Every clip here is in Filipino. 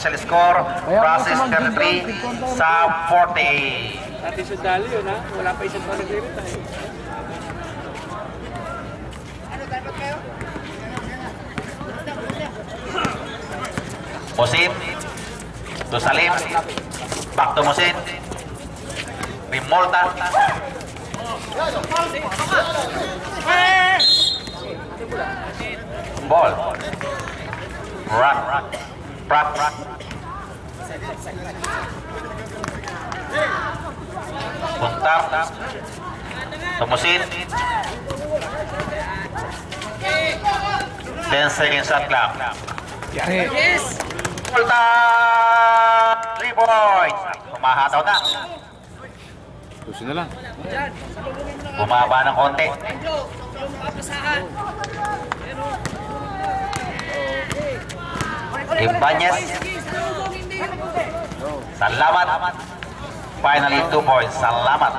Official score, Process 33 sa 48. Dati sundalo yun ha, wala pa isang taon nag-retire. Musin to Salim, back to Musin, Rimolta, ball, Prat, puntar, tumusin, 10 seconds shot clock. Yes! Volta! 3 points. Humahataw na. Tusin na lang. Bumaba ng konti. Ibanez. Salamat. Finally 2 points. Salamat.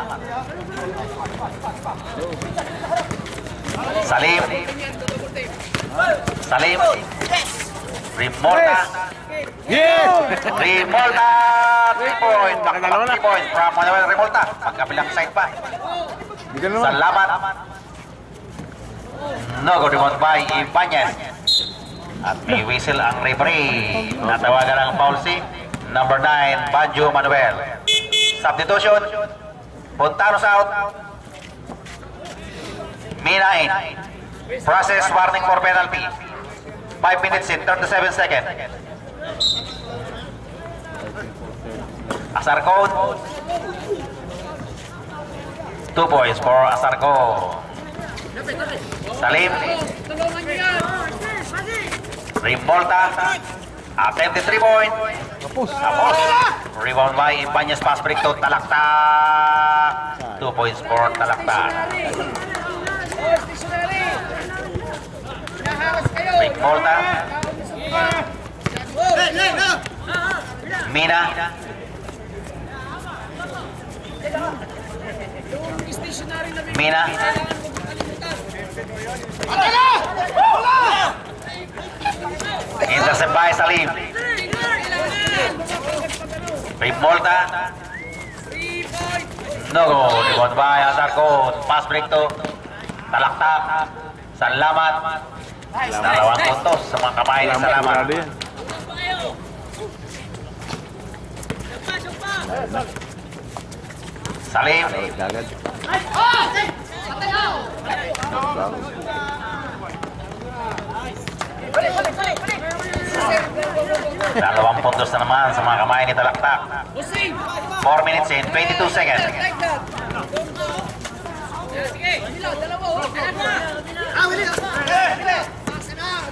Salim. Rimolta. Yes! Rimolta. 3 points. 3 points from Manuel Rimolta. Magkabilang side pa. Salamat. No good rebound by Ibanez. At may whistle ang referee. Natawagan ang foul si number 9, Banjo Manuel. Substitution. Puntanos out. Mina in. Process warning for penalty. 5 minutes and 37 seconds. Asarcon. 2 points for Asarcon. Salim. Rimolta. Attempted 3 point. Tapos. Rebound by Ibanez, pass break to Talaktak. 2 points for Talaktak. Rimolta. Mina. Mina. Intercept by Salim. Rimolta. No go. Rebound by Asarcon. Pass break to Talaktak. Salamat. Dalawang puntos sa mga kamay ni Salamat. Salim. Dalawang puntos na naman sa mga kamay ni Talaktak. 4 minutes and 22 seconds.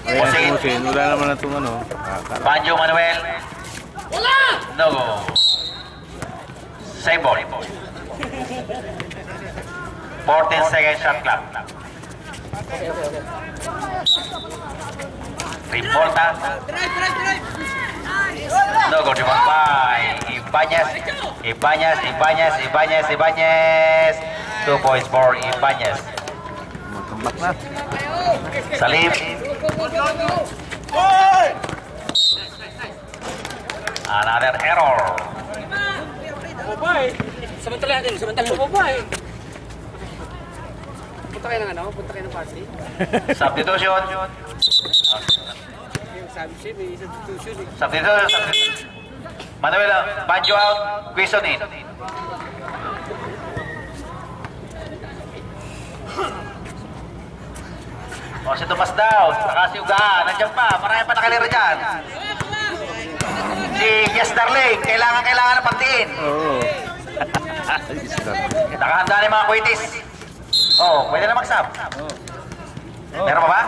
Musin, wala naman na itong ano. Banjo Manuel. No go. Same ball. 14 seconds shot clock. Rimolta. No go. Rebound by Ibanez. 2 points for Ibanez. Matambak na. Salim. Another error. Bobay! Samantala Bobay! Punta kayo ng ano? Punta kayo ng party? Substitution. Sabi siya, may substitution eh. Substitution. Manuel, Banjo out. Quezon in. O si Tomas daw. Nakasiugaan. Nandiyan pa. Marami pa nakalira dyan. Si Yes Darling. Kailangan ng pagtiin. Oo. Nakahanda na yung mga kuitis. Oh, pwede na mag-sub. Meron pa ba?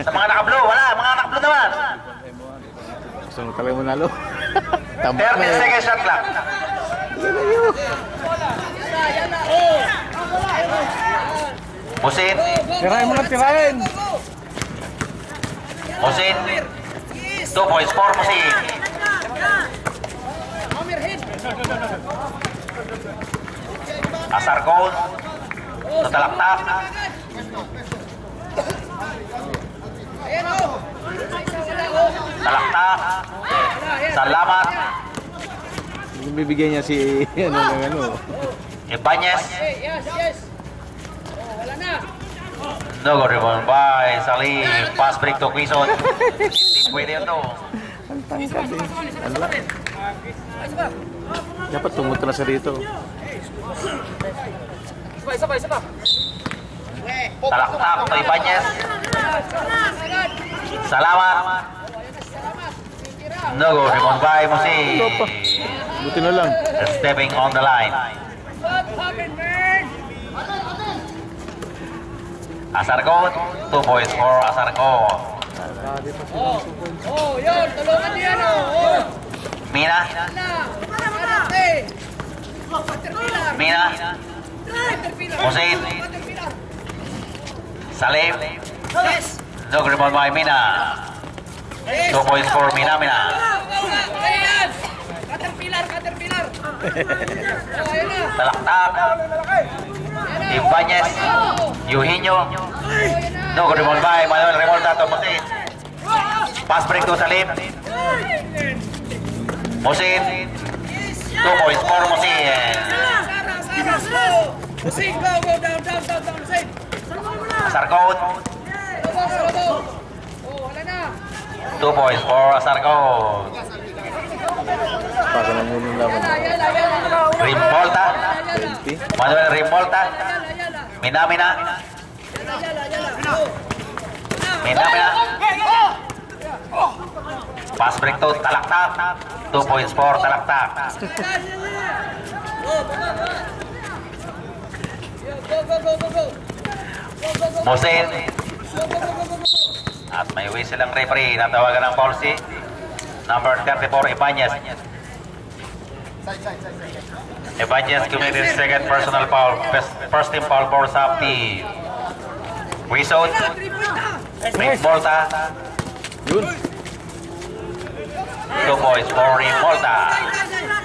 Sa mga naka-blue, wala. Mga naka-blue naman. Gusto mo talaga manalo. 30 seconds shot clock. Musin. Tirahin mo lang, tirahin. Musin. 2 points for Musin. Asarcon. Talaktak. Talaktak. Salamat. Yung bibigyan niya si ano ng ano. Ibanez. Yes. Oh, wala na. No go rebound by Salim. Pass break to Quezon. Hindi pwede yun to. Ang tangkad eh. Ala. Dapat tumunta na siya dito. Isa pa. Talaktak to Ibanez. Salamat. No go rebound by Musi. Buti na lang. Stepping on the line. Asarco, 2 points for Asarco. Oh, yun. Tulungan niya, no. Oh. Mina. Mina. Musin. Salim. No rebound by Mina. 2 points for Mina. Caterpillar. Talaktak. Ibanez. Eugenio. No rebound by Manuel Remolta to Musin. Pass break to Salim. Musin. 2 points for Musin. Musin, go, down, Musin. Asarcon. Oh, wala na. 2 points for Asarcon. Pasa na muna yung laban. Rimbolta. 20. Manuel Rimbolta. Mina. Pass break to Talaktak. 2 points for Talaktak. Musin. At may whistle ang referee. Natawagan ng foul si number 34 Ibanez. Ibanez committed second personal foul. First team foul for Sapti. Whistle. Rimbolta. Yun. 2 points for Rimbolta.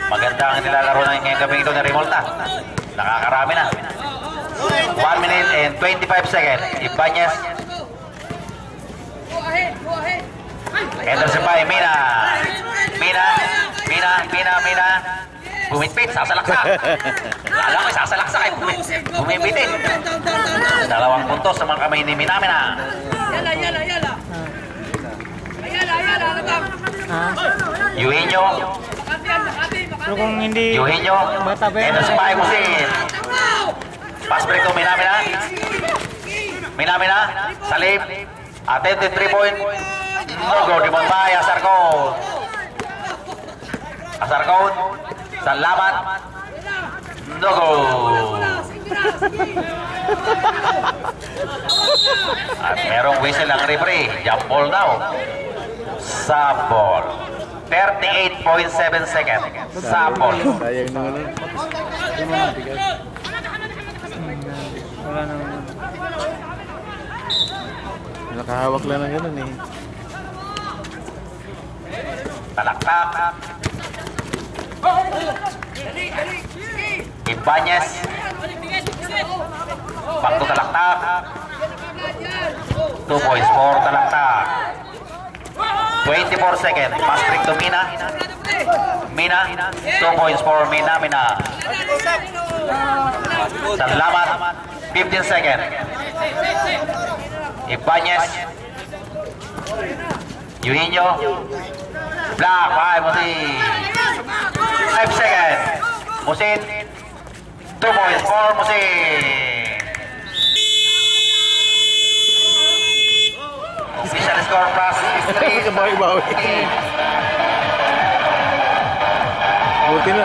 Maganda ang nilalaro na ngayong gabing ito ni Rimbolta. Nakakarami na. 1 minute and 25 seconds. Ibanez. Go ahead. Henderson by Mina. Mina. Bumitpit, sasalaksak. Alam ko, sasalaksak ay bumipitin. 2 puntos sa mga kamay ni Mina. Yala. Eugenio. Pero kung Eugenio. Henderson by Musin. Pass break to Mina. Salim. Attempted 3 point. No go. Rebound by Asarcon. Salamat. No go. At merong whistle ang referee. Jump ball daw. Sub ball. 38.7 seconds. Sub ball. Sayang naman. wala naman. Nakahawak lang ng ganun eh. Talaktak. Ibanez. Back to Talaktak. 2 points for Talaktak. 24 seconds. Pass break to Mina. 2 points for Mina. Salamat. 15 seconds. Ibanez. Eugenio. Black. 5 seconds. Musin. 2 points for Musin. Official score plus 3. Bawi-bawi. Buti na,